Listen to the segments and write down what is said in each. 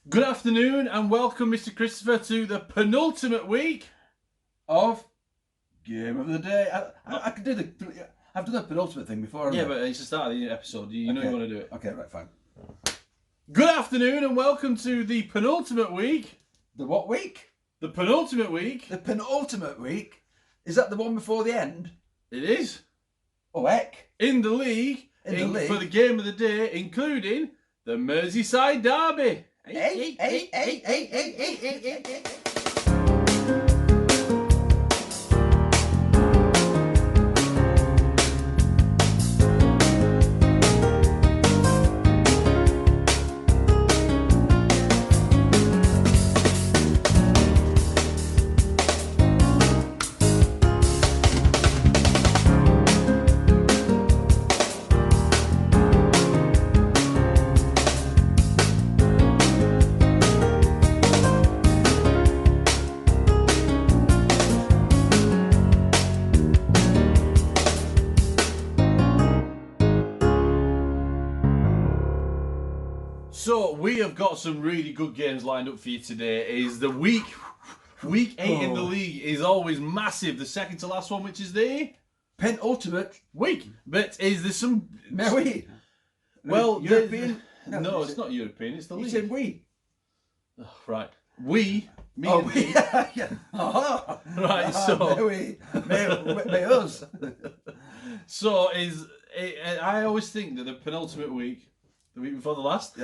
Good afternoon and welcome, Mr. Christopher, to the penultimate week of Game of the Day. I could do the. I've done the penultimate thing before. Yeah, but it's the start of the episode. You know you want to do it. Okay, right, fine. Good afternoon and welcome to the penultimate week. The what week? The penultimate week. The penultimate week? Is that the one before the end? It is. Oh, heck. In the league. In the league. For the game of the day, including the Merseyside Derby. Hey. So we have got some really good games lined up for you today. Is the week 8 in the league is always massive. The second to last one, which is the Penultimate week. But is there some? we? Well, European. No, it's not European. It's the league. You said we. Oh, right. We. Me Oh, and we. me. Yeah. Oh. Right. So. May us. So I always think that the penultimate week, the week before the last,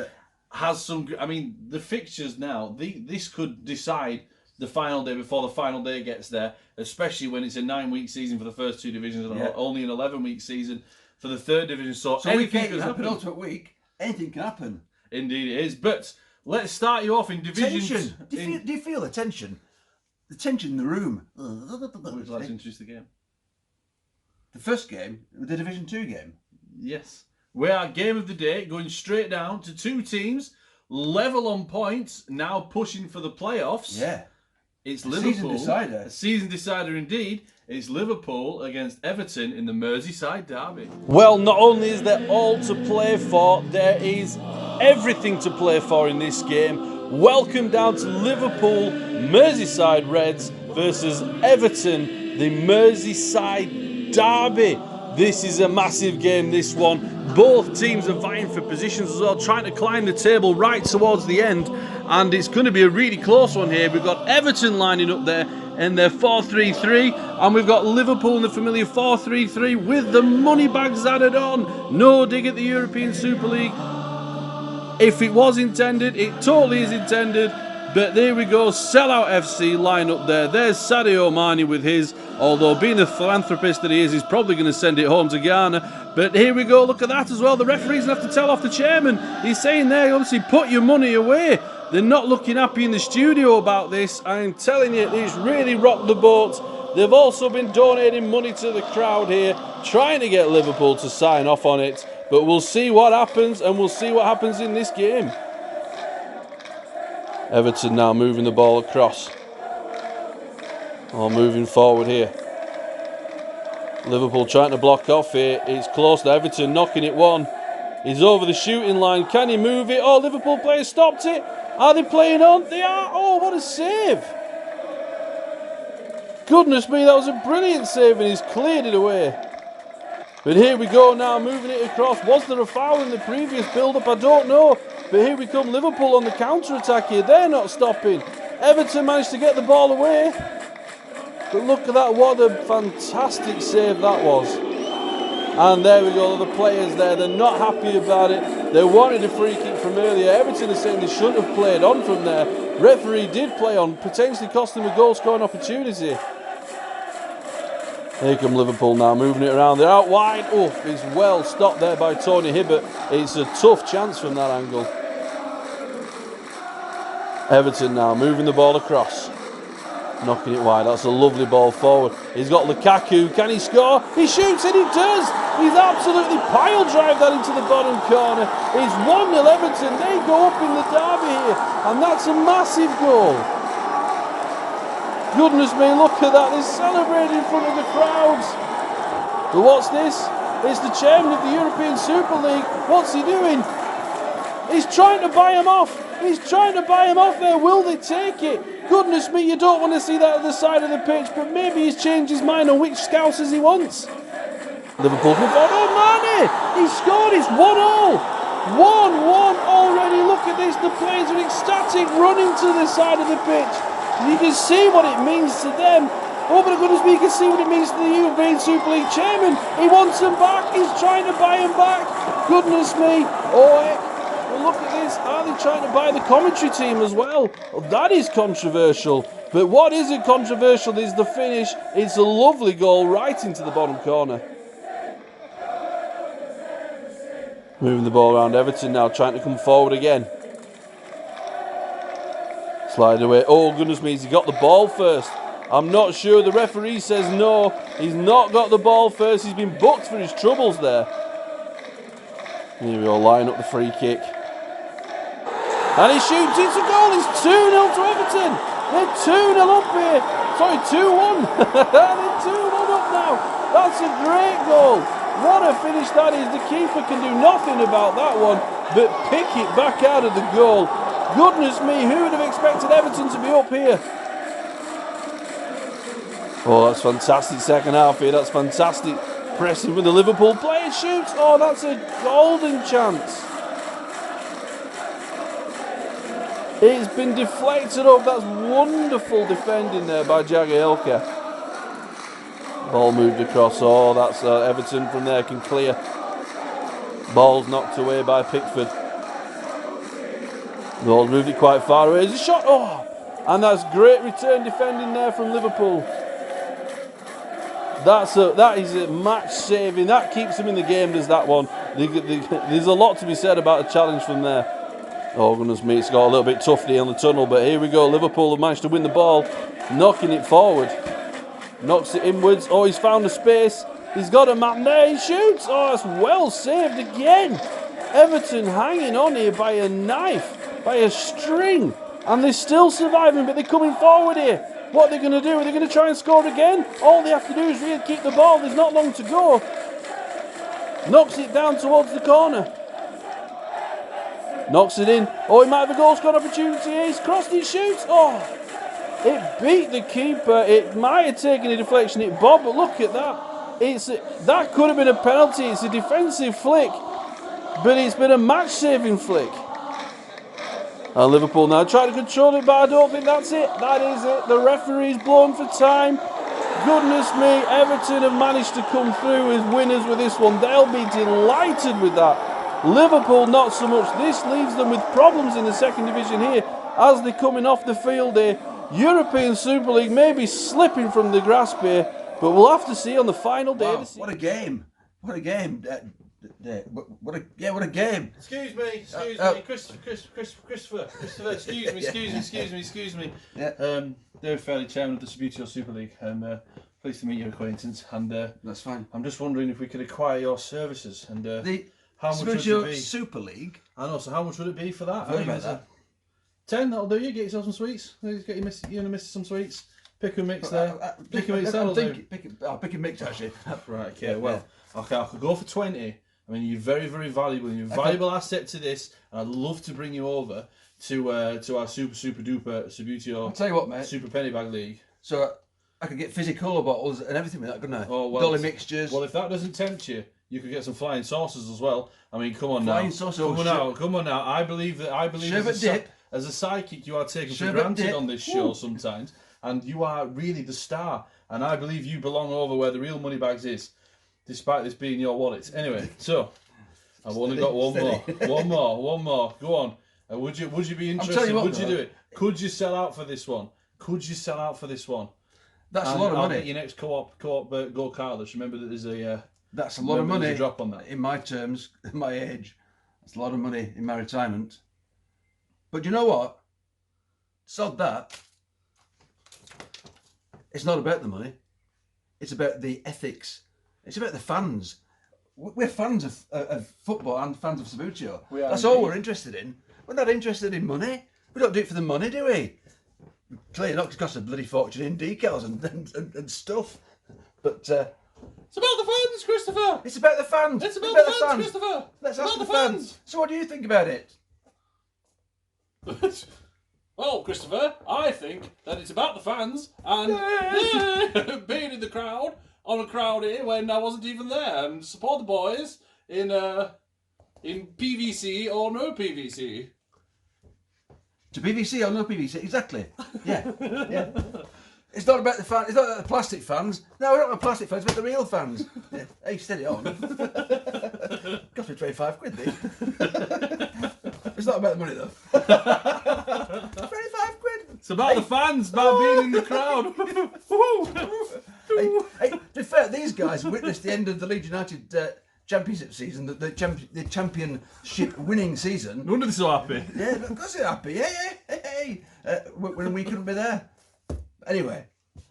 has some. I mean, the fixtures now. This could decide the final day before the final day gets there, especially when it's a 9-week season for the first two divisions and only an 11-week season for the third division. So anything could happen. Penultimate week, anything can happen. Indeed, it is. But let's start you off in divisions. Tension. Do you feel the tension? The tension in the room. Would you like to introduce the game? The first game, the Division 2 game. Yes. We are game of the day, going straight down to two teams, level on points, now pushing for the playoffs. Yeah. It's Liverpool. Liverpool. Season decider. A season decider indeed. It's Liverpool against Everton in the Merseyside Derby. Well, not only is there all to play for, there is everything to play for in this game. Welcome down to Liverpool, Merseyside Reds versus Everton, the Merseyside Derby. This is a massive game, this one. Both teams are vying for positions as well, trying to climb the table right towards the end. And it's going to be a really close one here. We've got Everton lining up there in their 4-3-3. And we've got Liverpool in the familiar 4-3-3 with the money bags added on. No dig at the European Super League. If it was intended, it totally is intended. But there we go, Sellout FC line up there. There's Sadio Mane with his, although being the philanthropist that he is, he's probably going to send it home to Ghana. But here we go, look at that as well. The referees have to tell off the chairman. He's saying there, obviously, put your money away. They're not looking happy in the studio about this. I'm telling you, it's really rocked the boat. They've also been donating money to the crowd here, trying to get Liverpool to sign off on it. But we'll see what happens, and we'll see what happens in this game. Everton now moving the ball across. Moving forward here. Liverpool trying to block off here. It's close to Everton, knocking it one. He's over the shooting line. Can he move it? Oh, Liverpool players stopped it. Are they playing on? They are. Oh, what a save. Goodness me, that was a brilliant save, and he's cleared it away. But here we go now, moving it across. Was there a foul in the previous build-up? I don't know. But here we come, Liverpool on the counter-attack here. They're not stopping. Everton managed to get the ball away. But look at that, what a fantastic save that was. And there we go, the players there, they're not happy about it. They wanted a free kick from earlier. Everton is saying they shouldn't have played on from there. Referee did play on, potentially cost them a goal-scoring opportunity. Here come Liverpool now, moving it around. They're out wide. Oh, it's well stopped there by Tony Hibbert. It's a tough chance from that angle. Everton now moving the ball across. Knocking it wide. That's a lovely ball forward. He's got Lukaku. Can he score? He shoots and he does. He's absolutely pile drive that into the bottom corner. It's 1-0 Everton. They go up in the derby here. And that's a massive goal. Goodness me, look at that. They're celebrating in front of the crowds. But what's this? It's the chairman of the European Super League. What's he doing? He's trying to buy him off. He's trying to buy him off there. Will they take it? Goodness me, you don't want to see that at the side of the pitch, but maybe he's changed his mind on which Scousers he wants. Liverpool come forward. Oh, Mane! He scored. It's 1-1. 1-1 already. Look at this. The players are ecstatic, running to the side of the pitch. You can see what it means to them. Oh, but goodness me, you can see what it means to the European Super League chairman. He wants them back. He's trying to buy them back. Goodness me. Oh, well, look at this. Are they trying to buy the commentary team as well? Well, that is controversial. But what isn't controversial is the finish. It's a lovely goal right into the bottom corner. Moving the ball around Everton now, trying to come forward again. Slide away. Oh, goodness me, has he got the ball first? I'm not sure. The referee says no. He's not got the ball first. He's been booked for his troubles there. Here we go, line up the free kick. And he shoots. It's a goal. It's 2-0 to Everton. They're 2-0 up here. Sorry, 2-1. They're 2-1 up now. That's a great goal. What a finish that is. The keeper can do nothing about that one, but pick it back out of the goal. Goodness me, who would have expected Everton to be up here? Oh, that's fantastic second half here. That's fantastic pressing with the Liverpool player. Shoots. Oh, that's a golden chance. It's been deflected up. That's wonderful defending there by Jagielka. Ball moved across. Oh, that's Everton from there can clear. Ball's knocked away by Pickford. Ball moved it quite far away. There's a shot. Oh, and that's great return defending there from Liverpool. That is a match saving. That keeps them in the game. Does that one? There's a lot to be said about a challenge from there. Oh, goodness me, it's got a little bit tough there on the tunnel, but here we go. Liverpool have managed to win the ball, knocking it forward. Knocks it inwards. Oh, he's found a space. He's got a man there. He shoots. Oh, it's well saved again. Everton hanging on here by a knife, by a string, and they're still surviving, but they're coming forward here. What are they going to do? Are they going to try and score again? All they have to do is really keep the ball. There's not long to go. Knocks it down towards the corner. Knocks it in. Oh, he might have a goal scoring opportunity. He's crossed it, shoots. Oh, it beat the keeper. It might have taken a deflection. It bobbed, but look at that. That could have been a penalty. It's a defensive flick, but it's been a match-saving flick. And Liverpool now try to control it, but I don't think that's it. That is it. The referee's blown for time. Goodness me, Everton have managed to come through as winners with this one. They'll be delighted with that. Liverpool not so much. This leaves them with problems in the second division here as they're coming off the field here. European Super League may be slipping from the grasp here, but we'll have to see on the final day. Wow, what a game! What a game! What a game! Excuse me, Christopher. Excuse me. Yeah. David Fairley, chairman of the Subbuteo Super League. I'm pleased to meet your acquaintance, and that's fine. I'm just wondering if we could acquire your services, and the how much would it Subbuteo be? Super League. I know. So how much would it be for that? I've heard about that. 10. That'll do you. Get yourself some sweets. Get you and the missus some sweets. Pick and mix there. Pick and mix. That'll do. Pick and mix actually. Right. Okay. Well, okay. I could go for 20. I mean, you're very, very valuable. You're a valuable asset to this, and I'd love to bring you over to our super duper Subbuteo. I'll tell you what, mate. Super penny bag league. So I could get fizzy cola bottles and everything with that, couldn't I? Oh well. Dolly mixtures. Well, if that doesn't tempt you, you could get some flying saucers as well. I mean, come on now. Flying saucers. Come on now. I believe as a psychic, you are taken for granted on this show sometimes, and you are really the star. And I believe you belong over where the real money bags is, despite this being your wallet. Anyway, so I've only got one more. Go on. Would you be interested? Would you do it? Could you sell out for this one? That's a lot of money. I'll get your next co-op go kartless. Remember that there's a that's a lot of money. There's a drop on that. In my terms, at my age, that's a lot of money in my retirement. But you know what? Sod that. It's not about the money. It's about the ethics. It's about the fans. We're fans of football and fans of Subbuteo. That's all we're interested in. We're not interested in money. We don't do it for the money, do we? Clearly not, 'cause it costs a bloody fortune in decals and stuff. But it's about the fans, Christopher. It's about the fans. It's about the fans, Christopher. Let's ask the fans. So what do you think about it? Well, Christopher, I think that it's about the fans and being in the crowd on a crowd here when I wasn't even there, and support the boys in PVC or no PVC. To PVC or no PVC, exactly. Yeah, yeah. It's not about the fans. It's not about the plastic fans. No, we're not about plastic fans. It's about the real fans. Yeah. Hey, steady on. Cost me 25 quid, these. It's not about the money though. 25 quid. It's about the fans, about being in the crowd. Hey, to be fair, these guys witnessed the end of the Leeds United championship season, the championship winning season. No wonder they're so happy. Yeah, of course they're happy. Hey. When we couldn't be there. Anyway,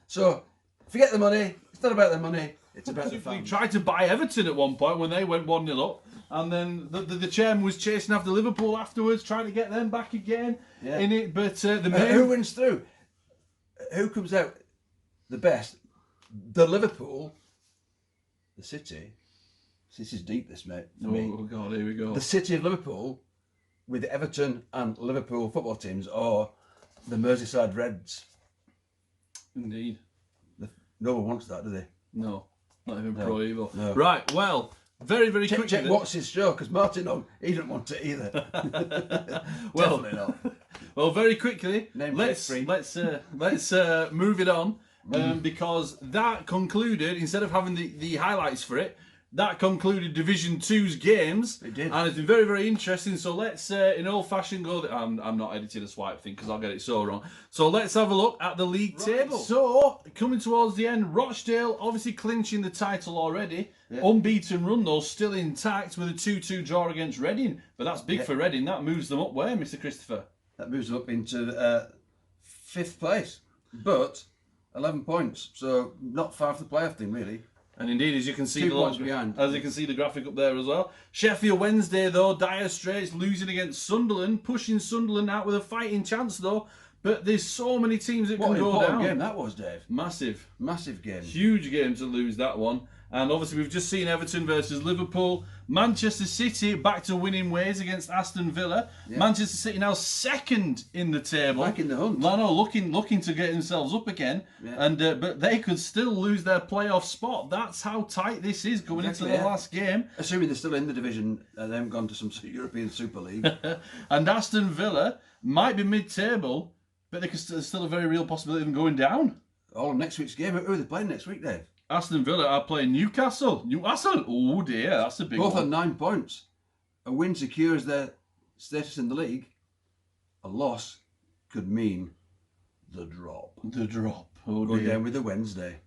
so forget the money. It's not about the money. It's about the We fans. tried to buy Everton at one point when they went 1-0 up, and then the chairman was chasing after Liverpool afterwards, trying to get them back again in it. But the main... Who wins through? Who comes out the best? The Liverpool, the City. This is deep, this mate. For me. Oh God, here we go. The City of Liverpool, with Everton and Liverpool football teams, or the Merseyside Reds. Indeed. No one wants that, do they? No, not even Pro Evo. No. Right, well, very quickly. Check what's his show, because Martin, he didn't want it either. Well, Definitely not. Well, very quickly, Name let's free. move it on because that concluded, instead of having the highlights for it, that concluded Division 2's games. It did. And it's been very interesting. So let's, in old fashion, go... I'm not editing a swipe thing because I'll get it so wrong. So let's have a look at the league table. So, coming towards the end, Rochdale obviously clinching the title already. Yeah. Unbeaten run, though, still intact with a 2-2 draw against Reading. But that's big for Reading. That moves them up where, Mr. Christopher? That moves them up into 5th place. But 11 points. So not far from the playoff thing, really. And indeed, as you can see, 2 points behind. As you can see the graphic up there as well. Sheffield Wednesday, though, dire straits, losing against Sunderland, pushing Sunderland out with a fighting chance, though. But there's so many teams that can go down. What an important game that was, Dave. Massive game. Huge game to lose that one. And obviously, we've just seen Everton versus Liverpool. Manchester City back to winning ways against Aston Villa. Yeah. Manchester City now second in the table. Back in the hunt. No, looking to get themselves up again. Yeah. And but they could still lose their playoff spot. That's how tight this is going into the last game. Assuming they're still in the division, they haven't gone to some European Super League. And Aston Villa might be mid-table, but there's still a very real possibility of them going down. All of next week's game. Who are they playing next week, Dave? Aston Villa are playing Newcastle. Oh dear, that's a big one. Both on 9 points. A win secures their status in the league. A loss could mean the drop. Oh Go dear. down with the Wednesday.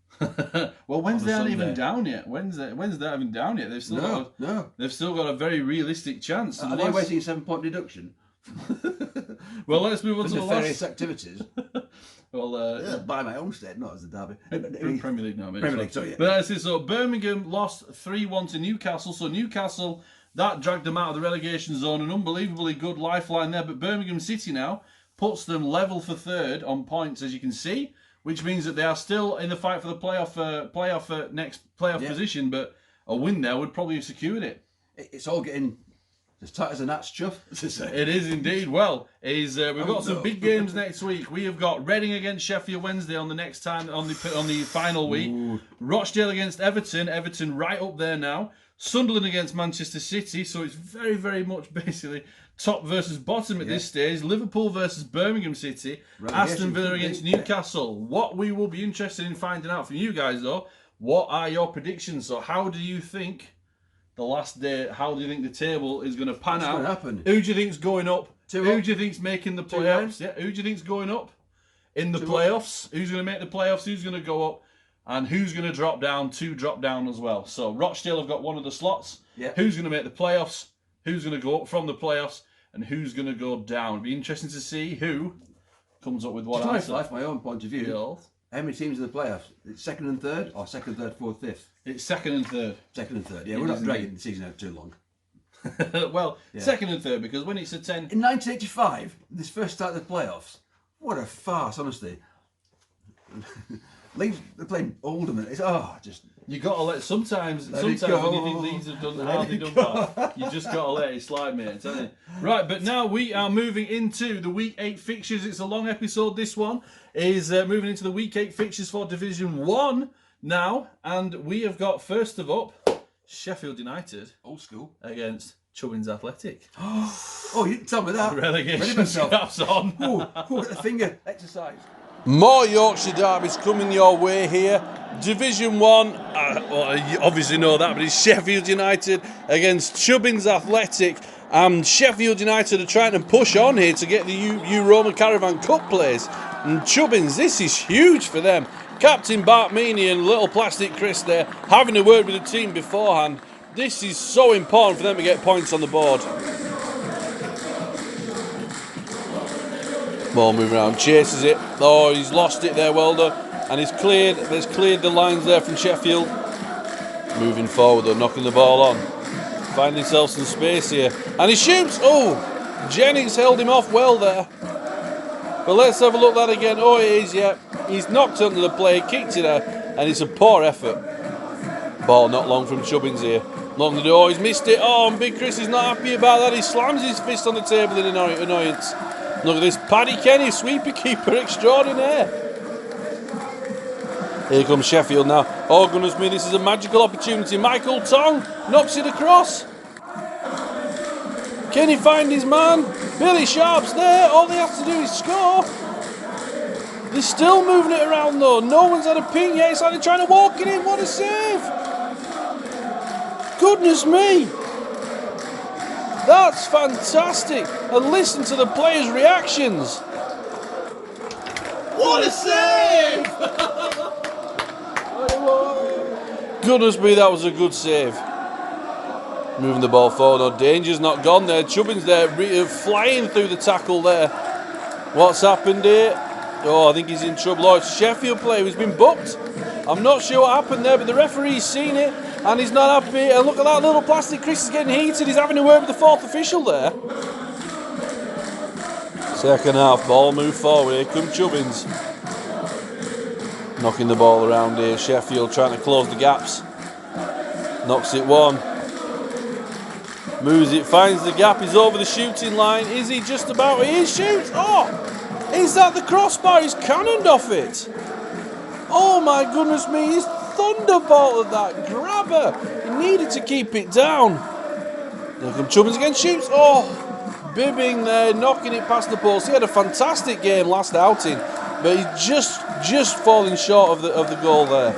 Well, Wednesday aren't even down yet. Wednesday aren't even down yet. They've still got a very realistic chance. Are they waiting a 7-point deduction? Well, let's move on to the nefarious activities. Well, by my own state, not as the Derby. Premier League now, mate. Premier League, sorry. Yeah. But that's it. So Birmingham lost 3-1 to Newcastle. So Newcastle, that dragged them out of the relegation zone. An unbelievably good lifeline there. But Birmingham City now puts them level for third on points, as you can see, which means that they are still in the fight for the next playoff position. But a win there would probably have secured it. It's all getting as tight as a gnat's chuff, to say. It is indeed. Well, we've got some big games next week. We have got Reading against Sheffield Wednesday on the final week. Ooh. Rochdale against Everton. Everton right up there now. Sunderland against Manchester City. So it's very much basically top versus bottom at this stage. Liverpool versus Birmingham City. Aston Villa against Newcastle. What we will be interested in finding out from you guys, though, what are your predictions? So how do you think the last day, how do you think the table is going to pan out? Happen? Who do you think's going up? Who do you think's making the playoffs? Yeah, who do you think's going up in the playoffs? Who's going to make the playoffs? Who's going to go up? And who's going to drop down? 2 drop down as well. So Rochdale have got one of the slots. Yeah. Who's going to make the playoffs? Who's going to go up from the playoffs? And who's going to go down? It'll be interesting to see who comes up with what answer. From my own point of view, how many teams in the playoffs? It's 2nd and 3rd, or 2nd, 3rd, 4th, 5th? It's 2nd and 3rd. 2nd and 3rd, yeah. We're not dragging the season out too long. Well, 2nd and 3rd, because when it's a 10... In 1985, this first start of the playoffs, what a farce, honestly. They're playing Oldham. It's just. You got to let sometimes when you think Leeds have done hardly done bad, you just got to let it slide, mate. I'm telling you. Right, but now we are moving into the Week 8 fixtures. It's a long episode. This one is moving into the Week 8 fixtures for Division 1 now, and we have got first of up Sheffield United, Old school, against Chubbins Athletic. Oh, you didn't tell me that. Relegation straps on. Get the finger exercise. More Yorkshire derbies coming your way here. Division 1, well, you obviously know that, but it's Sheffield United against Chubbins Athletic. And Sheffield United are trying to push on here to get the Roma Caravan Cup place. And Chubbins, this is huge for them. Captain Bart Meany and little plastic Chris there having a word with the team beforehand. This is so important for them to get points on the board. Ball moving around, chases it. Oh, he's lost it there, well done. And he's cleared. There's cleared the lines there from Sheffield. Moving forward, though, knocking the ball on. Finding himself some space here. And he shoots. Oh, Jennings held him off well there. But let's have a look at that again. Oh, it is, yeah. He's knocked under the play, kicked it out, and it's a poor effort. Ball not long from Chubbins here. Long the door, he's missed it. Oh, and Big Chris is not happy about that. He slams his fist on the table in annoyance. Look at this, Paddy Kenny, sweeper keeper extraordinaire. Here comes Sheffield now. Oh, goodness me, this is a magical opportunity. Michael Tong knocks it across. Can he find his man? Billy Sharp's there. All they have to do is score. They're still moving it around though. No one's had a ping yet. It's like they're trying to walk it in. What a save. Goodness me. That's fantastic. And listen to the players' reactions. What a save! Goodness me, that was a good save. Moving the ball forward. No, danger's not gone there. Chubbins there flying through the tackle there. What's happened here? Oh, I think he's in trouble. Oh, it's a Sheffield player who's been booked. I'm not sure what happened there, but the referee's seen it and he's not happy. And look at that little plastic Chris is getting heated. He's having a word with the fourth official there. Second half, ball move forward. Here comes Chubbins. Knocking the ball around here. Sheffield trying to close the gaps. Knocks it one. Moves it, finds the gap. He's over the shooting line. Is he just about? He shoots. Oh! Is that the crossbar? He's cannoned off it. Oh my goodness me, he's thunderbolted that grabber. He needed to keep it down. There comes Chubbins again, shoots. Oh, bibbing there, knocking it past the post. He had a fantastic game last outing, but he's just falling short of the goal there.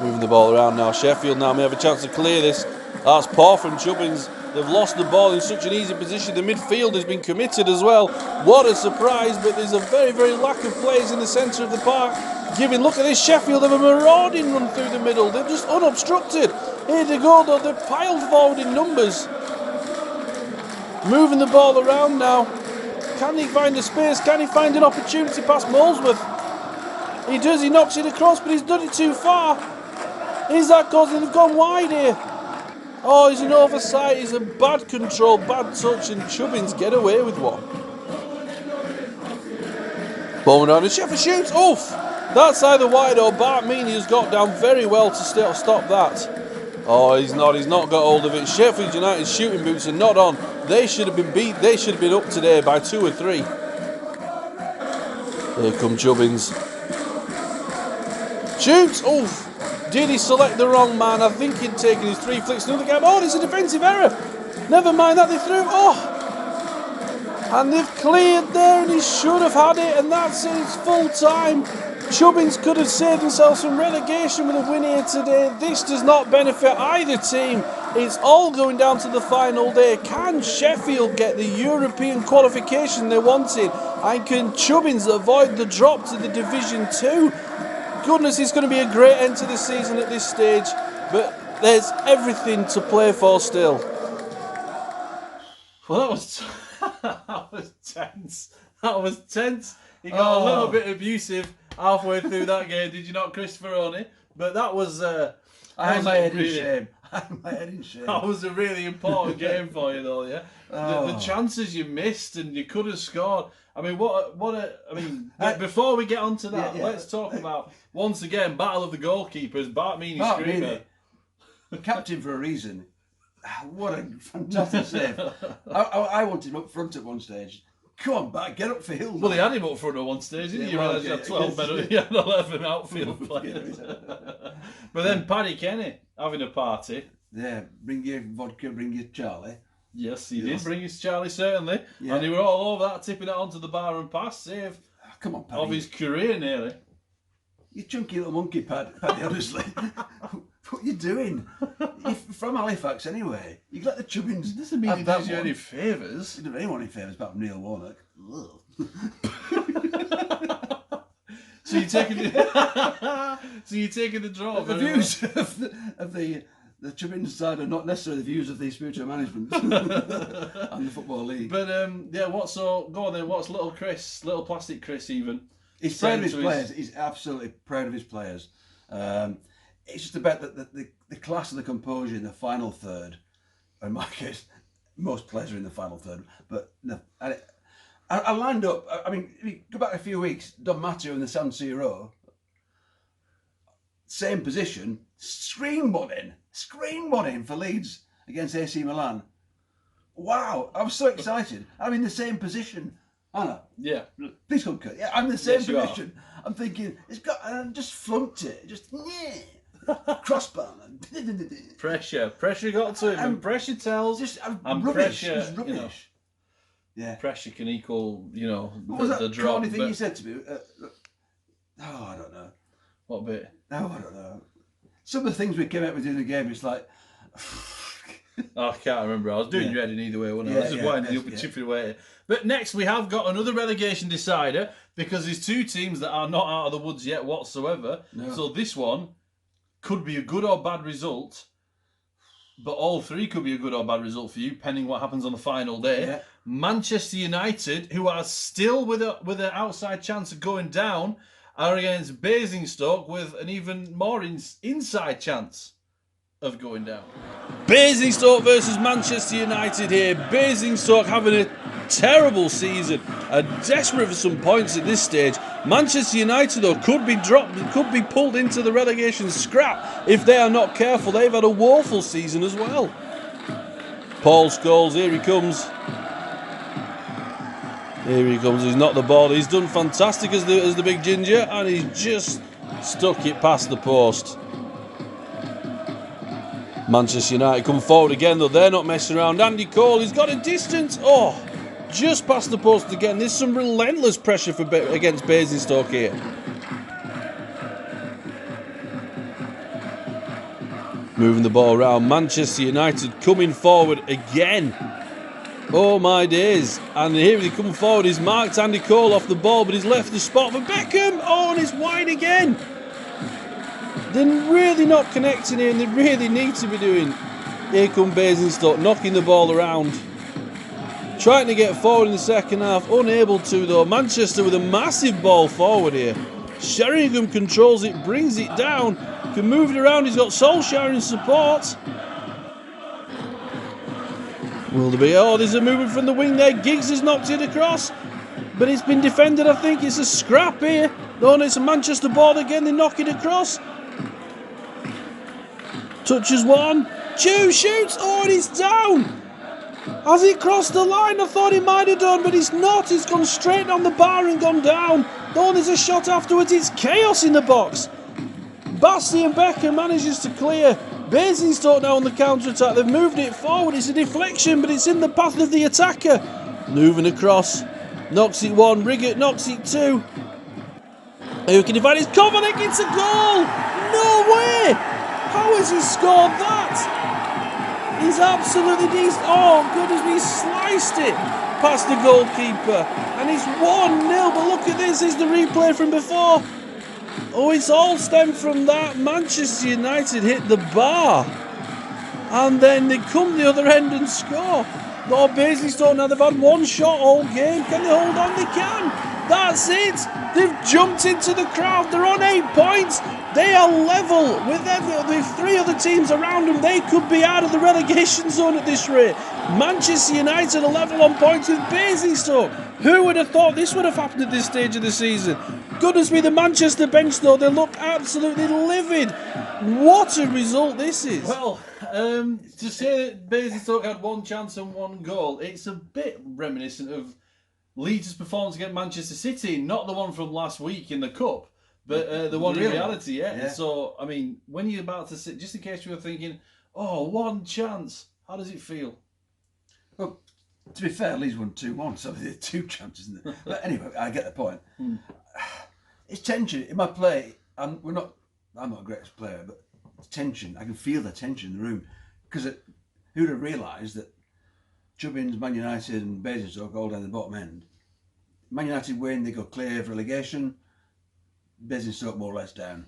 Moving the ball around now. Sheffield now may have a chance to clear this. That's poor from Chubbins. They've lost the ball in such an easy position. The midfield has been committed as well. What a surprise, but there's a very, very lack of players in the centre of the park. Look at this, Sheffield have a marauding run through the middle. They're just unobstructed. Here they go though, they're piled forward in numbers. Moving the ball around now. Can he find a space? Can he find an opportunity past Molesworth? He does, he knocks it across, but he's done it too far. Is that causing they've gone wide here? Oh, he's an oversight, he's a bad control, bad touch, and Chubbins get away with one. Ball around and Sheffield shoots. Oof! That's either wide or Bart Meany has got down very well to stop that. Oh, he's not got hold of it. Sheffield United's shooting boots are not on. They should have been beat, they should have been up today by 2 or 3. Here come Chubbins. Shoots! Oof! Did he select the wrong man? I think he'd taken his 3 flicks. Another game. Oh, there's a defensive error. Never mind that, they threw. Oh! And they've cleared there and he should have had it, and that's it, it's full time. Chubbins could have saved themselves from relegation with a win here today. This does not benefit either team. It's all going down to the final day. Can Sheffield get the European qualification they wanted? And can Chubbins avoid the drop to the Division 2? Goodness, it's going to be a great end to the season at this stage, but there's everything to play for still. Well, that was tense. That was tense. He got a little bit abusive halfway through that game, did you not, Christopher Oney? But that was... I had my head in shame. My head in shame. That was a really important game for you, though. Yeah, the chances you missed and you could have scored. I mean, before we get on to that, let's talk about once again battle of the goalkeepers. Bart Screamer, captain for a reason. What a fantastic save! I wanted him up front at one stage. Come on, Bart, get upfield. Well, they had him up front at one stage, didn't you? You had 12 men, he had 11 outfield players. But then Paddy Kenny having a party. Yeah, bring your vodka, bring your Charlie. Yes, he did bring his Charlie, certainly. Yeah. And they were all over that, tipping it onto the bar and pass. Save come on, Paddy. Of his career, nearly. You chunky little monkey, Paddy, honestly. What are you doing? You're from Halifax anyway. You let the Chubbins. It doesn't mean he does you any favours. He doesn't do anyone any favours apart from Neil Warnock. So you're taking the draw. The views of the Chubbins side are not necessarily the views of the Subbuteo management and the Football League. But go on then. What's little Chris, little plastic Chris even? He's proud of his players. He's absolutely proud of his players. It's just about the class and the composure in the final third. In my case, most players are in the final third. But no, I lined up. I mean, if you go back a few weeks, Don Matteo in the San Siro, same position, screen one for Leeds against AC Milan. Wow, I was so excited. I'm in the same position. Anna, yeah, please come cut. Yeah, I'm in the same position. I'm thinking it's got, and I just flunked it. Just crossbar. Pressure got to him. And pressure tells. And rubbish. Pressure, it's rubbish. You know, yeah, pressure can equal. You know, what was that drop. Corny thing you said to me? I don't know. What bit? I don't know. Some of the things we came out with in the game, it's like. I can't remember. I was doing your heading either way, wasn't I? I was just winding you up and chipping away. But next we have got another relegation decider because there's two teams that are not out of the woods yet whatsoever. No. So this one could be a good or bad result, but all three could be a good or bad result for you, pending what happens on the final day. Yeah. Manchester United, who are still with an outside chance of going down, are against Basingstoke with an even more inside chance of going down. Basingstoke versus Manchester United here. Basingstoke having a terrible season, are desperate for some points at this stage. Manchester United though could be dropped, could be pulled into the relegation scrap if they are not careful. They've had a woeful season as well. Paul Scholes, here he comes. Here he comes. He's knocked the ball. He's done fantastic as the big ginger, and he's just stuck it past the post. Manchester United come forward again, though. They're not messing around. Andy Cole, he's got a distance. Oh, just past the post again. There's some relentless pressure against Basingstoke here. Moving the ball around. Manchester United coming forward again. Oh my days. And here they come forward. He's marked Andy Cole off the ball, but he's left the spot for Beckham. Oh, and it's wide again. They're really not connecting here, and they really need to be doing. Here come Basingstoke, knocking the ball around. Trying to get forward in the second half, unable to though. Manchester with a massive ball forward here. Sheringham controls it, brings it down, can move it around. He's got Solskjaer in support. Will there be? Oh, there's a movement from the wing there. Giggs has knocked it across, but it's been defended. I think it's a scrap here. No, it's a Manchester ball again. They knock it across. Touches one, two, shoots, oh, and it's down. Has it crossed the line? I thought it might have done, but it's not. It's gone straight on the bar and gone down. Oh, there's a shot afterwards. It's chaos in the box. Bastian Becker manages to clear. Basingstoke now on the counter-attack. They've moved it forward. It's a deflection, but it's in the path of the attacker. Moving across. Knocks it one. Riggott knocks it two. Who can he find? It's Kovacic. It's a goal. No way. How has he scored that? He's absolutely decent. Oh, goodness me, sliced it past the goalkeeper. And it's 1-0, but look at this, is the replay from before. Oh, it's all stemmed from that. Manchester United hit the bar. And then they come the other end and score. Oh, Basingstoke, now they've had one shot all game. Can they hold on? They can. That's it. They've jumped into the crowd. They're on 8 points. They are level with the 3 other teams around them. They could be out of the relegation zone at this rate. Manchester United are level on points with Basingstoke. Who would have thought this would have happened at this stage of the season? Goodness me, the Manchester bench though, they look absolutely livid. What a result this is. Well, to say that Basingstoke had 1 chance and 1 goal, it's a bit reminiscent of Leeds' performance against Manchester City, not the one from last week in the Cup, but the one in reality, yeah. So, I mean, when you're about to sit, just in case you were thinking, oh, 1 chance, how does it feel? Well, to be fair, Leeds won 2-1, so there are 2 chances, isn't there? But anyway, I get the point. It's tension in my play. I'm not a great player, but it's tension. I can feel the tension in the room because who'd have realised that Chubbins, Man United, and Basingstoke all down the bottom end. Man United win, they go clear of relegation. Basingstoke more or less down.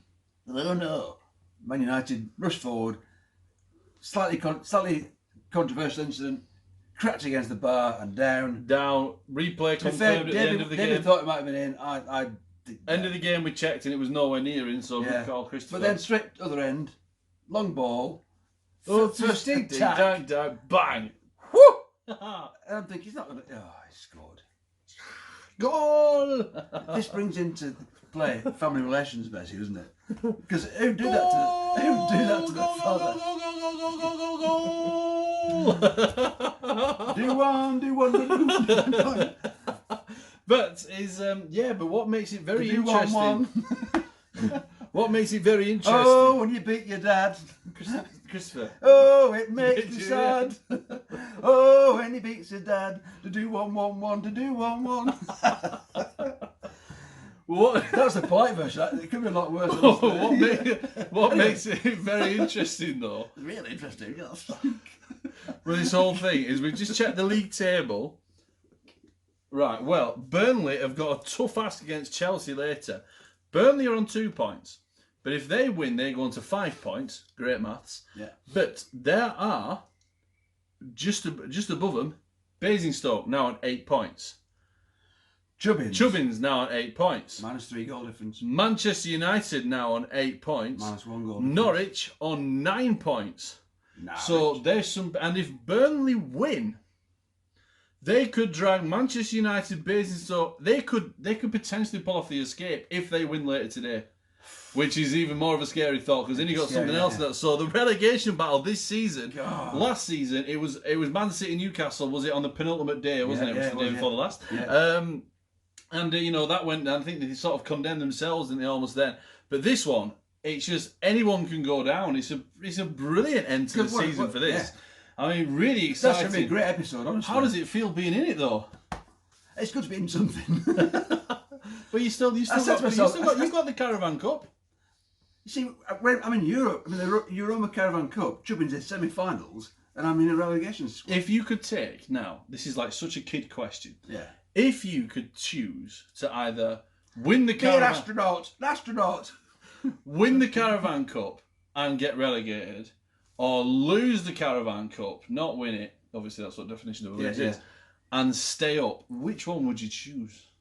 Oh no! Man United rush forward. Slightly controversial incident. Cracked against the bar and down. Replay confirmed at the end of the game. David thought it might have been in. End of the game we checked and it was nowhere near in, so good call, Christopher. But then straight other end, long ball. First tack, bang. Whoo! And I'm thinking he's not going to. Oh, he scored. Goal! This brings into play family relations, basically, doesn't it? Because who'd do that to their father? Do one. But but what makes it very interesting? What makes it very interesting? Oh, when you beat your dad, Christopher. Oh, it makes me sad. Oh, when he beats his dad, to do 1-1-1, to do 1-1. What? That's the polite version. It could be a lot worse. What makes it very interesting, though? Really interesting. Yes. Well, this whole thing is we've just checked the league table. Right, well, Burnley have got a tough ask against Chelsea later. Burnley are on 2 points. But if they win, they go on to 5 points. Great maths. Yeah. But there are, just above them, Basingstoke now on 8 points. Chubbins now on 8 points. -3 goal difference. Manchester United now on 8 points. -1 goal difference. Norwich on 9 points. So there's some, and if Burnley win, they could drag Manchester United, Basingstoke. They could potentially pull off the escape if they win later today, which is even more of a scary thought because then you got something else. So the relegation battle this season, last season it was Man City Newcastle. Was it on the penultimate day? Wasn't it? It was the day before the last. Yeah. And that went. I think they sort of condemned themselves, and they almost then. But this one, it's just anyone can go down. It's a brilliant end to the season for this. Yeah. I mean, really exciting. That's going to be a great episode, honestly. How does it feel being in it, though? It's good to be in something. But you've got the Caravan Cup. You see, when I'm in Europe, the Euroma Caravan Cup, Chubbins in semi-finals, and I'm in a relegation squad. If you could take, now, this is like such a kid question. Yeah. If you could choose to either win the Caravan... Be an astronaut. Win the Caravan Cup and get relegated, or lose the Caravan Cup, not win it, obviously that's what definition of lose is, and stay up, which one would you choose?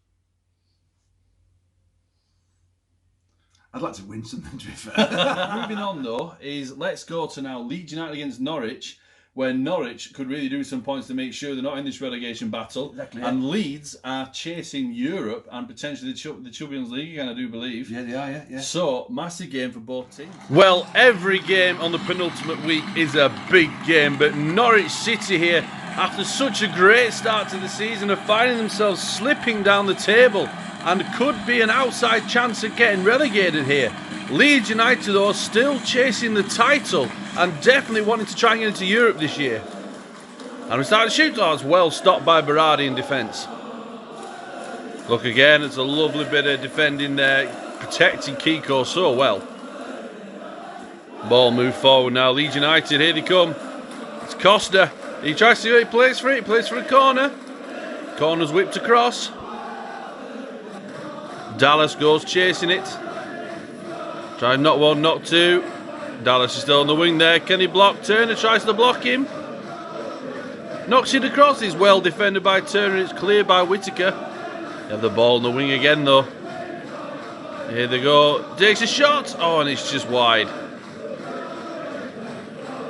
I'd like to win something, to be fair. Moving on, though, is let's go to now Leeds United against Norwich, where Norwich could really do some points to make sure they're not in this relegation battle. Exactly, and Leeds are chasing Europe and potentially the Champions League again, I do believe. Yeah, they are, yeah. So, massive game for both teams. Well, every game on the penultimate week is a big game, but Norwich City here, after such a great start to the season, are finding themselves slipping down the table and could be an outside chance of getting relegated here. Leeds United, though, still chasing the title and definitely wanting to try and get into Europe this year. And we start to shoot. Oh, it's well stopped by Berardi in defence. Look again, it's a lovely bit of defending there, protecting Kiko so well. Ball moved forward now. Leeds United, here they come. It's Costa. He tries to, he plays for it, he plays for a corner. Corner's whipped across. Dallas goes chasing it. Tries knock one, knock two. Dallas is still on the wing there. Can he block? Turner tries to block him. Knocks it across. He's well defended by Turner. It's cleared by Whittaker. They have the ball on the wing again, though. Here they go. Takes a shot. Oh, and it's just wide.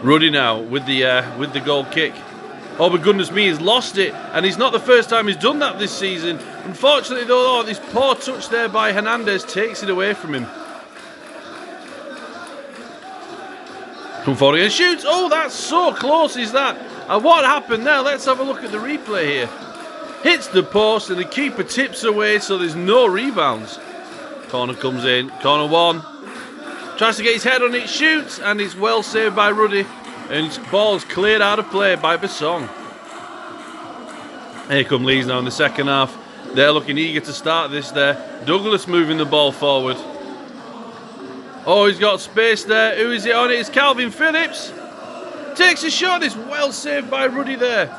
Ruddy now with the goal kick. Oh, but goodness me, he's lost it. And it's not the first time he's done that this season. Unfortunately, though, this poor touch there by Hernandez takes it away from him. Come forward and shoots. Oh, that's so close, is that? And what happened there? Let's have a look at the replay here. Hits the post and the keeper tips away, so there's no rebounds. Corner comes in. Corner one. Tries to get his head on it, shoots, and it's well saved by Ruddy. And his ball's cleared out of play by Besson. Here come Leeds now in the second half. They're looking eager to start this there. Douglas moving the ball forward. Oh, he's got space there. Who is it on? It's Calvin Phillips. Takes a shot. It's well saved by Ruddy there.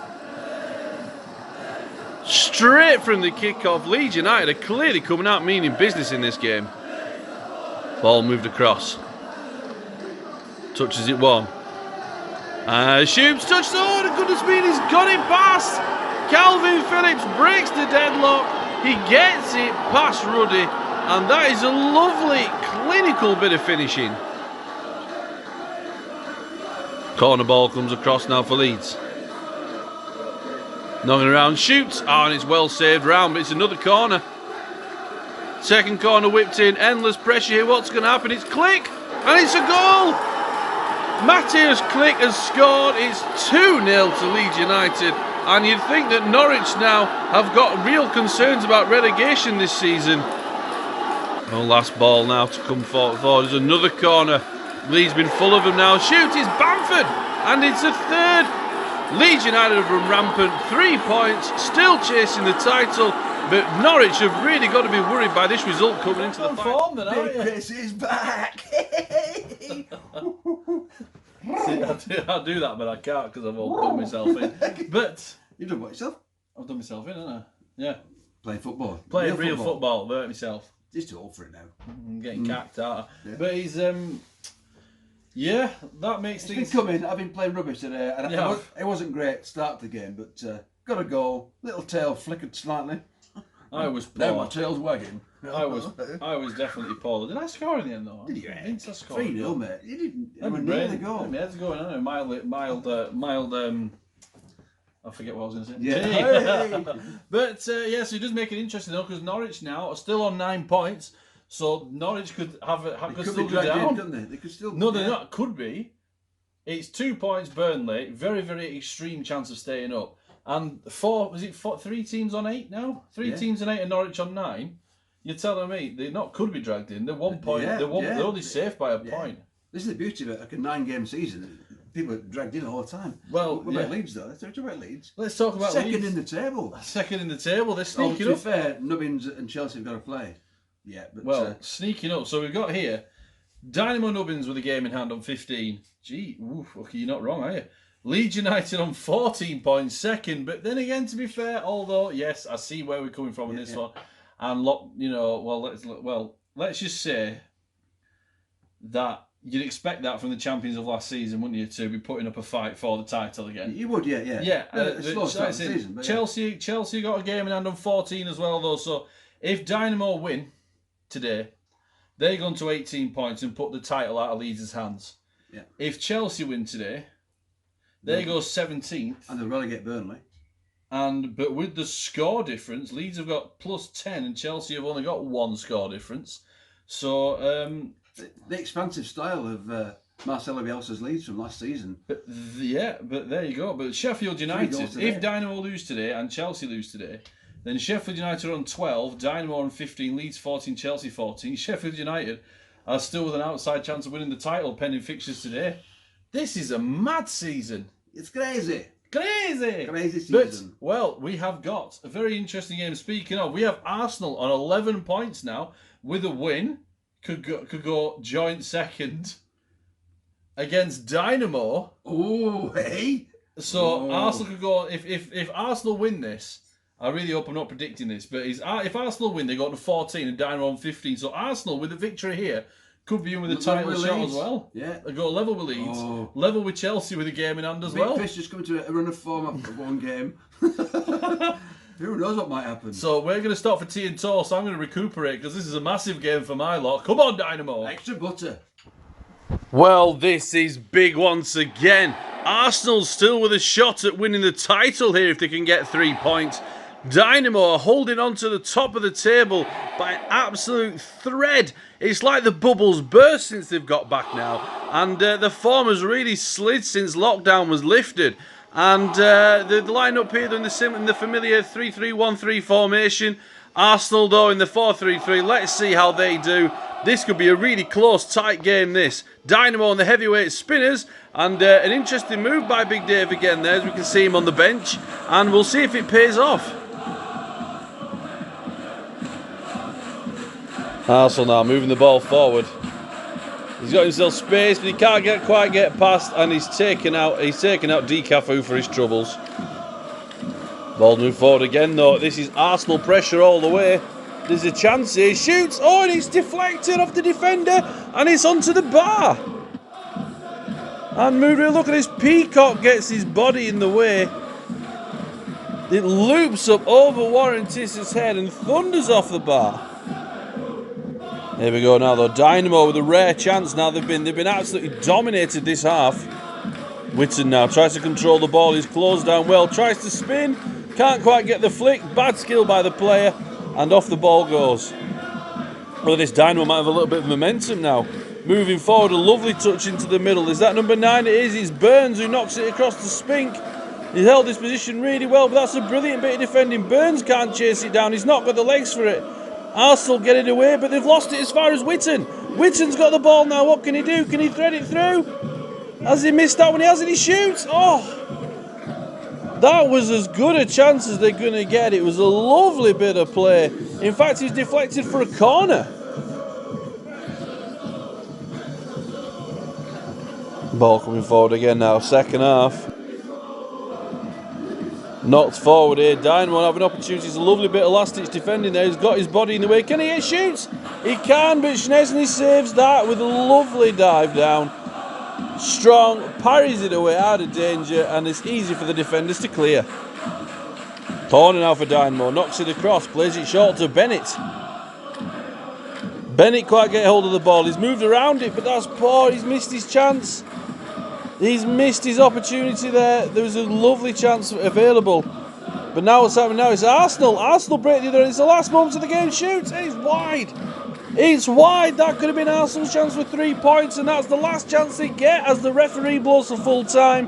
Straight from the kickoff. Leeds United are clearly coming out meaning business in this game. Ball moved across. Touches it one. Shoots, touch, oh, the goodness me, he's got it past. Calvin Phillips breaks the deadlock. He gets it past Ruddy, and that is a lovely, clinical bit of finishing. Corner ball comes across now for Leeds. Knocking around, shoots, and it's well saved round, but it's another corner. Second corner whipped in, endless pressure here. What's going to happen? It's Click, and it's a goal. Matthias Click has scored. It's 2-0 to Leeds United. And you'd think that Norwich now have got real concerns about relegation this season. Oh, last ball now to come forward. There's another corner. Leeds been full of them now. Shoot, it's Bamford. And it's a third. Leeds United have run rampant. 3 points. Still chasing the title. But Norwich have really got to be worried by this result coming into the final. Big Chris is back. See, I'll do that, but I can't because I've all done myself in. But You've done what yourself? I've done myself in, haven't I? Yeah. Playing football. Playing real football, hurt myself. He's too old for it now. I'm getting cacked out. Yeah. But he's yeah, that makes It's things. been coming. I've been playing rubbish today, and Yeah. it wasn't great start to the game, but got a goal. Little tail flickered slightly. I was Now poor. my tail's wagging. I was definitely poor. Did I score in the end though? Did you? I think I scored. 3-0, mate. You didn't. You I'm were near the goal. My head's going on. Mild. I forget what I was going to say. Yeah. But yeah, so it does make it interesting though, because Norwich now are still on 9 points. So Norwich could They still be go dragged down. in, couldn't they? They could still. No, they're not. Could be. It's 2 points Burnley. Very, very extreme chance of staying up. And 3 teams on 8 now? 3 teams on 8 and Norwich on 9. You're telling me they're not could be dragged in. They're 1 point. Yeah, They're only safe by a point. This is the beauty of it. Like a 9-game season, people are dragged in all the time. Well, what about Leeds though? Let's talk about Leeds. Let's talk about Second Leeds. in the table. Second in the table. They're To sneaking be up. fair, Nubbins and Chelsea have got to play. Yeah, but Well, sneaking up. So we've got here Dynamo Nubbins with a game in hand on 15. Gee, okay, you're not wrong, are you? Leeds United on 14 points, second. But then again, to be fair, although yes, I see where we're coming from in this one, and let's just say that you'd expect that from the champions of last season, wouldn't you, to be putting up a fight for the title again? you would, yeah. Yeah, slow start of the season, but Chelsea got a game in hand on 14 as well, though. So if Dynamo win today, they're going to 18 points and put the title out of Leeds' hands. Yeah. If Chelsea win today, they go 17th. And they'll relegate Burnley. But with the score difference, Leeds have got plus 10 and Chelsea have only got 1 score difference. So the expansive style of Marcelo Bielsa's Leeds from last season. But there you go. But Sheffield United, if Dynamo lose today and Chelsea lose today, then Sheffield United are on 12, Dynamo on 15, Leeds 14, Chelsea 14. Sheffield United are still with an outside chance of winning the title pending fixtures today. This is a mad season. It's crazy. Crazy season. But, we have got a very interesting game. Speaking of, we have Arsenal on 11 points now. With a win, could go joint second against Dynamo. Oh, hey. So Arsenal could go, if Arsenal win this, I really hope I'm not predicting this, but if Arsenal win, they go to 14 and Dynamo on 15. So Arsenal, with a victory here, could be in with a title shot as well. Yeah. They go level with Leeds, level with Chelsea with a game in hand as well. Chris just coming to a run of form after one game. Who knows what might happen? So we're going to stop for tea and toast. I'm going to recuperate because this is a massive game for my lot. Come on, Dynamo. Extra butter. Well, this is big once again. Arsenal still with a shot at winning the title here if they can get 3 points. Dynamo are holding on to the top of the table by an absolute thread. It's like the bubbles burst since they've got back now. And the form has really slid since lockdown was lifted. And the line-up here in the familiar 3-3-1-3 formation. Arsenal, though, in the 4-3-3. Let's see how they do. This could be a really close, tight game, this. Dynamo on the heavyweight spinners. And an interesting move by Big Dave again there, as we can see him on the bench. And we'll see if it pays off. Arsenal now moving the ball forward. He's got himself space, but he can't quite get past, and he's taken out Decafu for his troubles. Ball moved forward again, though. This is Arsenal pressure all the way. There's a chance here. He shoots. Oh, and it's deflected off the defender, and it's onto the bar. And Moodry, look at this. Peacock gets his body in the way. It loops up over Warren Tiss's head and thunders off the bar. Here we go now, though. Dynamo with a rare chance now. They've been absolutely dominated this half. Whitton now tries to control the ball. He's closed down well. Tries to spin. Can't quite get the flick. Bad skill by the player. And off the ball goes. Well, this Dynamo might have a little bit of momentum now. Moving forward, a lovely touch into the middle. Is that number 9? It is. It's Burns who knocks it across the spink. He held his position really well, but that's a brilliant bit of defending. Burns can't chase it down. He's not got the legs for it. Arsenal get it away, but they've lost it as far as Whitton. Whitton's got the ball now. What can he do? Can he thread it through? Has he missed that one? He hasn't. He shoots. Oh, that was as good a chance as they're going to get. It was a lovely bit of play. In fact, he's deflected for a corner. Ball coming forward again now. Second half. Knocked forward here. Dynamo have an opportunity. It's a lovely bit of last-ditch defending there. He's got his body in the way. Can he hit shoots? He can, but Szczesny saves that with a lovely dive down. Strong, parries it away out of danger, and it's easy for the defenders to clear. Corner now for Dynamo. Knocks it across. Plays it short to Bennett. Bennett can't get hold of the ball. He's moved around it, but that's poor. He's missed his chance. He's missed his opportunity there. There was a lovely chance available. But now what's happening now is Arsenal. Arsenal break the other end. It's the last moment of the game. Shoots. It's wide. It's wide. That could have been Arsenal's chance for 3 points. And that's the last chance they get as the referee blows for full time.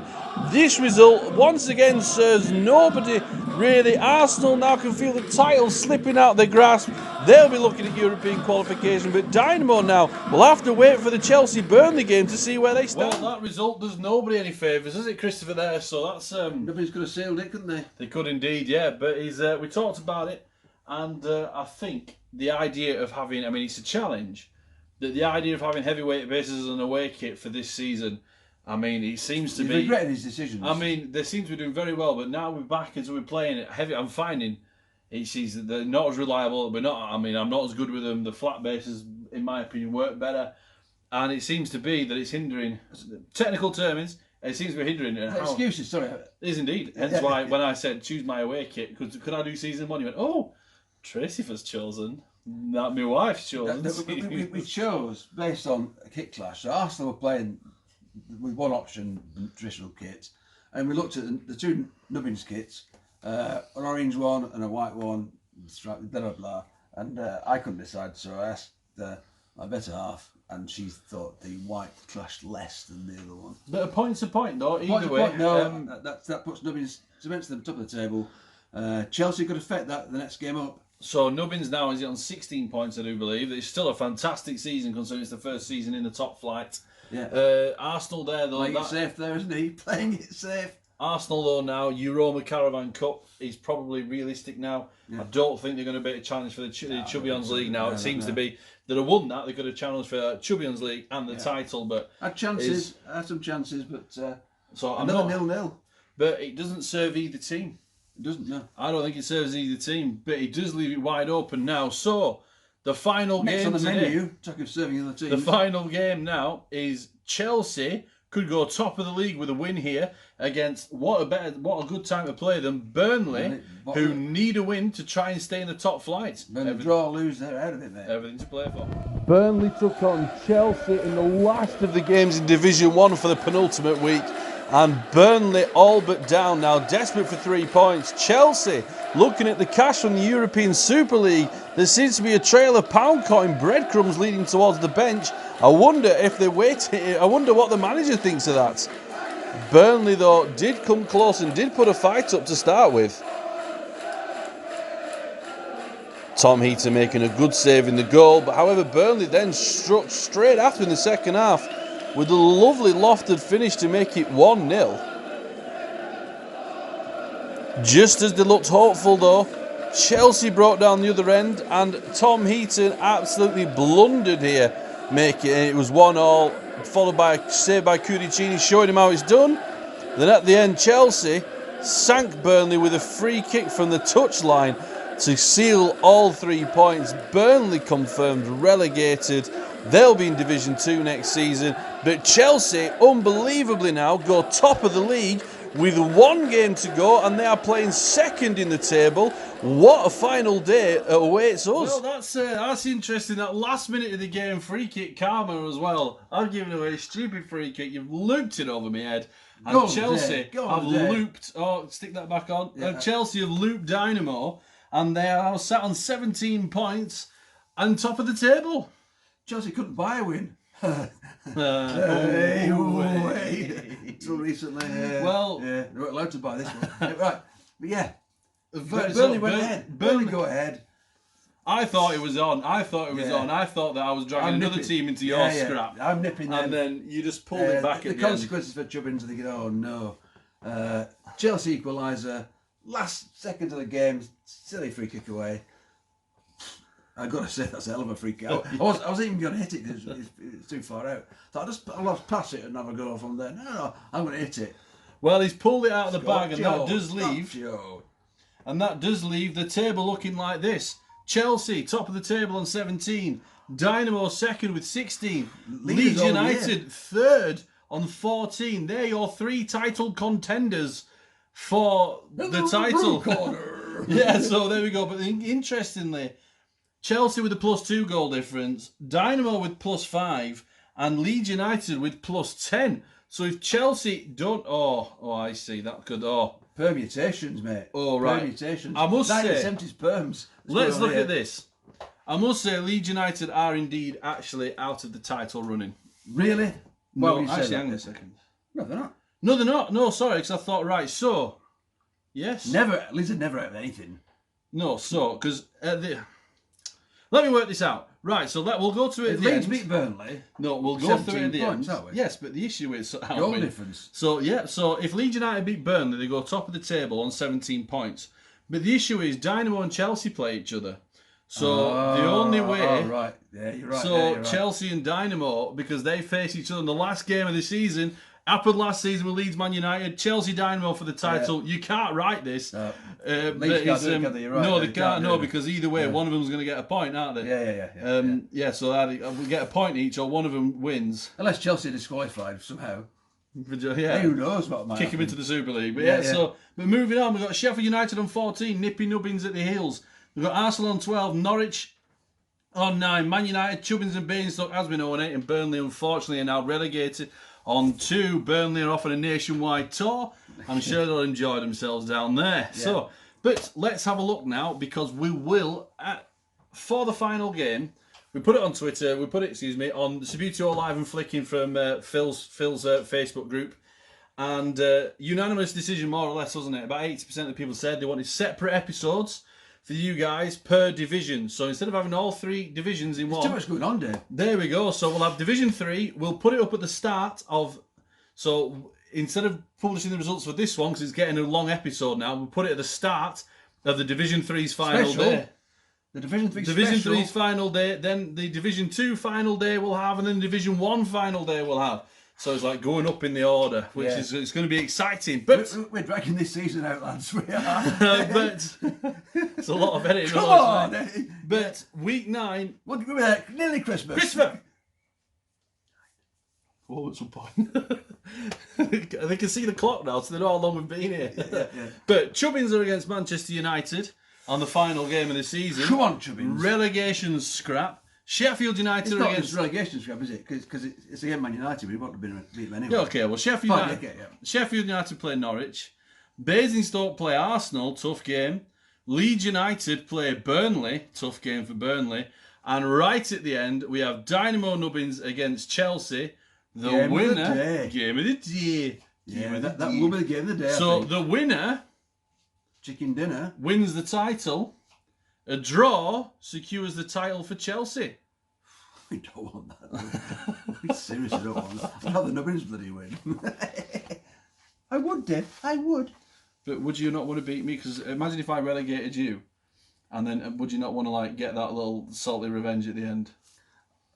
This result once again serves nobody really. Arsenal now can feel the title slipping out their grasp. They'll be looking at European qualification, but Dynamo now will have to wait for the Chelsea-Burnley game to see where they stand. Well, that result does nobody any favours, does it, Christopher, there? So that's... Nobody's could have sailed it, couldn't they? They could indeed, yeah. But we talked about it, and I think the idea of having... I mean, it's a challenge. The idea of having heavyweight bases as an away kit for this season... I mean, it seems to be... He's regretting his decisions. I mean, they seem to be doing very well, but now we're back as we're playing it heavy. I'm finding they're not as reliable. I'm not as good with them. The flat bases, in my opinion, work better. And it seems to be that it's hindering... Technical terms, it seems to be hindering... Excuses, sorry. It is indeed. Hence why when I said choose my away kit, could I do season 1? You went, oh, Tracy was chosen. Not my wife's chosen. We chose based on a kit clash. So Arsenal were playing... with one option, the traditional kit, and we looked at the two Nubbins kits, an orange one and a white one, blah blah blah, and I couldn't decide, so I asked my better half, and she thought the white clashed less than the other one. But a point's a point, though. Either way, point, no, that puts Nubbins cements to the top of the table. Chelsea could affect that the next game up. So Nubbins now is on 16 points, I do believe. It's still a fantastic season considering it's the first season in the top flight. Yeah. Arsenal there though. Playing it safe there, isn't he? Playing it safe. Arsenal though now, Euroma Caravan Cup is probably realistic now. Yeah. I don't think they're going to be a challenge for the Champions League now. It seems to be that have won that. They could have challenged for Champions League and the title, but had chances, had some chances, but so another 0-0. But it doesn't serve either team. It doesn't. No, I don't think it serves either team, but it does leave it wide open now. So. The final game on the today, menu, talking of serving other teams. The final game now is Chelsea could go top of the league with a win here against what a good time to play them, Burnley, who need a win to try and stay in the top flight. Draw or lose, they're out of it, mate. Everything to play for. Burnley took on Chelsea in the last of the games in Division 1 for the penultimate week. And Burnley all but down now, desperate for 3 points. Chelsea looking at the cash from the European Super League. There seems to be a trail of pound coin breadcrumbs leading towards the bench. I wonder if they wait. I wonder what the manager thinks of that. Burnley, though, did come close and did put a fight up to start with. Tom Heaton making a good save in the goal, but however, Burnley then struck straight after in the second half with a lovely lofted finish to make it 1-0. Just as they looked hopeful, though, Chelsea broke down the other end, and Tom Heaton absolutely blundered here, making it was 1-1, followed by a save by Cudicini, showing him how it's done. Then at the end, Chelsea sank Burnley with a free kick from the touchline to seal all 3 points. Burnley confirmed relegated. They'll be in Division 2 next season. But Chelsea, unbelievably now, go top of the league with 1 game to go, and they are playing second in the table. What a final day awaits us. Well, that's interesting. That last minute of the game, free kick karma as well. I've given away a stupid free kick. You've looped it over my head. And Chelsea have looped. Oh, stick that back on. Yeah. Chelsea have looped Dynamo, and they are sat on 17 points and top of the table. Chelsea couldn't buy a win. Until recently. Well, they weren't allowed to buy this one. Right, but yeah. Burnley went ahead. Burnley go ahead. I thought it was on. I thought that I was dragging another team into your scrap. I'm nipping them. And then you just pulled it back the at the consequences for Chubbins, thinking, oh no. Chelsea equaliser, last second of the game, silly free kick away. I've got to say, that's a hell of a free kick. I was even going to hit it because it's too far out. So I'll just pass it and have a go from there. No, I'm going to hit it. Well, he's pulled it out of the bag, and that does leave. And that does leave the table looking like this. Chelsea, top of the table on 17. Dynamo, second with 16. Leeds United, third on 14. They're your 3 title contenders for the title. Yeah, so there we go. But interestingly, Chelsea with a +2 goal difference, Dynamo with +5, and Leeds United with +10. So if Chelsea don't... Oh, I see. That could... Permutations, mate. Oh, right. Permutations. I must say... 1970s perms. Let's look at this. I must say Leeds United are indeed actually out of the title running. Really? No, actually, hang on a second. No, they're not. No, they're not. No, sorry, because I thought, right, so... Yes. Leeds are never out of anything. No, so, because... Let me work this out. Right, so we'll go to it at the end. Leeds beat Burnley. No, we'll go through it at the points, end. Aren't we? Yes, but the issue is... Goal difference. So, yeah, so if Leeds United beat Burnley, they go top of the table on 17 points. But the issue is Dynamo and Chelsea play each other. So the only way... Oh, right. Yeah, you're right. So you're right. Chelsea and Dynamo, because they face each other in the last game of the season... Happened last season with Leeds Man United, Chelsea Dynamo for the title. Yeah. You can't write this. No, Leeds can't do it, can they? You're right. No, they can't. No, because either way, one of them's going to get a point, aren't they? Yeah. So we get a point each, or one of them wins. Unless Chelsea are disqualified somehow. Yeah. Who knows what might kick happen. him into the Super League. But So but moving on, we've got Sheffield United on 14, nippy nubbins at the heels. We've got Arsenal on 12, Norwich on 9, Man United, Chubbins and Bainstock has been on 8, and Burnley unfortunately are now relegated. On 2, Burnley are off on a nationwide tour. I'm sure they'll enjoy themselves down there. Yeah. So, but let's have a look now, because we will, for the final game, we put it on Twitter, on Subbuteo Live and Flicking from Phil's Facebook group. And unanimous decision, more or less, wasn't it? About 80% of the people said they wanted separate episodes for you guys per division. So instead of having all 3 divisions in one... There's too much going on, Dave. There we go. So we'll have Division 3. We'll put it up at the start of... So instead of publishing the results for this one, because it's getting a long episode now, we'll put it at the start of the Division 3's final day. The Division 3 Division 3's final day, then the Division 2 final day we'll have, and then the Division 1 final day we'll have. So it's like going up in the order, which is it's going to be exciting. But we're dragging this season out, lads. We are. But it's a lot of editing. Come on. But week 9, nearly Christmas. Oh, at some point. They can see the clock now, so they know how long we've been here. Yeah. But Chubbins are against Manchester United on the final game of the season. Come on, Chubbins. Relegation scrap. Sheffield United It's are not against... just relegation scrap, is it? Because it's against Man United, we won't have beat them anyway. Yeah, okay, well, Sheffield Fine, United, okay, yeah. Sheffield United play Norwich. Basingstoke play Arsenal, tough game. Leeds United play Burnley, tough game for Burnley. And right at the end, we have Dynamo Nubbins against Chelsea. The Game of the winner... day. Game of the day. Yeah, that will be the game of the day. So the winner chicken dinner wins the title. A draw secures the title for Chelsea. We don't want that. We seriously don't want that. I'd have the Nubbins bloody win. I would, Dave. I would. But would you not want to beat me? Because imagine if I relegated you, and then would you not want to like get that little salty revenge at the end?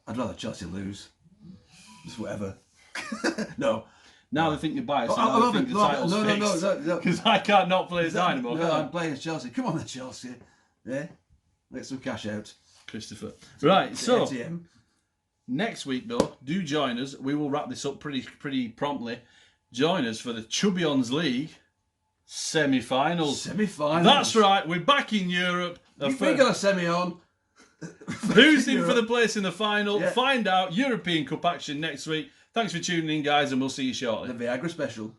I'd rather Chelsea lose. Just whatever. No. Now they think you're biased. Oh, Now they think the title's fixed. No. Because I can't not play as Dynamo. No, can I? I'm playing as Chelsea. Come on then, Chelsea. Yeah. Let some cash out. Christopher. Right, so ATM. next week though, do join us. We will wrap this up pretty promptly. Join us for the Chubbions League semi-finals. Semi-finals. That's right, we're back in Europe. We got a semi on. Who's in for the place in the final? Yeah. Find out. European Cup action next week. Thanks for tuning in, guys, and we'll see you shortly. The Viagra special.